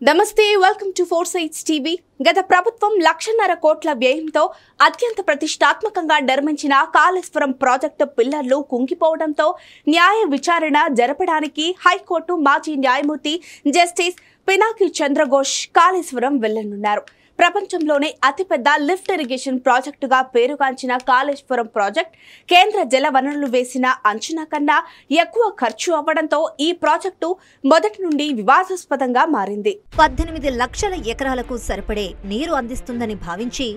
నమస్తే welcome to four sites TV. గత ప్రభుత్వం 1,50,000 కోట్ల వ్యయంతో అత్యంత ప్రతిష్టాత్మకంగా నిర్మించిన కాళేశ్వరం ప్రాజెక్టు పిల్లర్లు కుంగిపోవడంతో న్యాయ విచారణ జరపడానికి హైకోర్టు మాజీ న్యాయమూర్తి జస్టిస్ పినాకి చంద్రఘోష్ కాళేశ్వరం వెళ్లనున్నారు. ప్రపంచంలోనే అతిపెద్ద లిఫ్ట్ ఇరిగేషన్ ప్రాజెక్టుగా పేరుగాంచిన కాళేశ్వరం ప్రాజెక్ట్ కేంద్ర జల వనరులు వేసిన అంచనా కన్నా ఎక్కువ ఖర్చు అవ్వడంతో ఈ ప్రాజెక్టు మొదటి నుండి వివాదాస్పదంగా మారింది. 18 లక్షల ఎకరాలకు సరిపడే నీరు అందిస్తుందని భావించి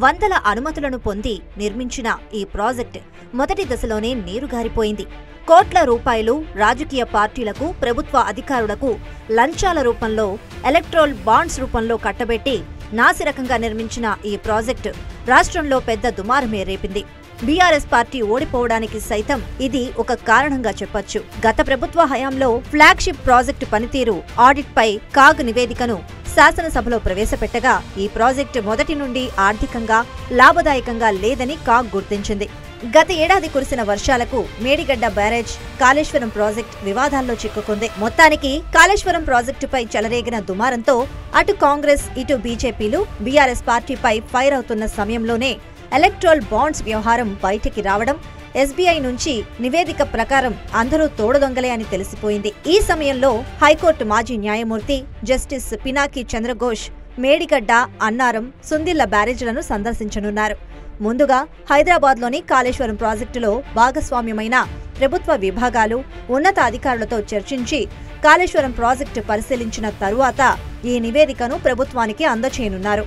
వందల అనుమతులను పొంది నిర్మించిన ఈ ప్రాజెక్ట్ మొదటి దశలోనే నీరుగారిపోయింది. కోట్ల రూపాయలు రాజకీయ పార్టీలకు, ప్రభుత్వ అధికారులకు లంచాల రూపంలో, ఎలక్ట్రల్ బాండ్స్ రూపంలో కట్టబెట్టి నాసిరకంగా నిర్మించిన ఈ ప్రాజెక్టు రాష్ట్రంలో పెద్ద దుమారమే రేపింది. బీఆర్ఎస్ పార్టీ ఓడిపోవడానికి సైతం ఇది ఒక కారణంగా చెప్పొచ్చు. గత ప్రభుత్వ హయాంలో ఫ్లాగ్షిప్ ప్రాజెక్టు పనితీరు ఆడిట్ పై కాగ్ నివేదికను శాసనసభలో ప్రవేశపెట్టగా ఈ ప్రాజెక్టు మొదటి నుండి ఆర్థికంగా లాభదాయకంగా లేదని కాగ్ గుర్తించింది. గత ఏడాది కురిసిన వర్షాలకు మేడిగడ్డ బ్యారేజ్, కాళేశ్వరం ప్రాజెక్టు వివాదాల్లో చిక్కుకుంది. మొత్తానికి కాళేశ్వరం ప్రాజెక్టుపై చెలరేగిన దుమారంతో అటు కాంగ్రెస్, ఇటు బీజేపీలు బీఆర్ఎస్ పార్టీపై ఫైర్ అవుతున్న సమయంలోనే ఎలక్ట్రల్ బాండ్స్ వ్యవహారం బయటికి రావడం, ఎస్బీఐ నుంచి నివేదిక ప్రకారం అందరూ తోడుదొంగలే అని తెలిసిపోయింది. ఈ సమయంలో హైకోర్టు మాజీ న్యాయమూర్తి జస్టిస్ పినాకి చంద్రఘోష్ మేడిగడ్డ, అన్నారం, సుందిళ్ల బ్యారేజ్లను సందర్శించనున్నారు. ముందుగా హైదరాబాద్లోని కాళేశ్వరం ప్రాజెక్టులో భాగస్వామ్యమైన ప్రభుత్వ విభాగాలు, ఉన్నత అధికారులతో చర్చించి కాళేశ్వరం ప్రాజెక్టు పరిశీలించిన తరువాత ఈ నివేదికను ప్రభుత్వానికి అందజేయనున్నారు.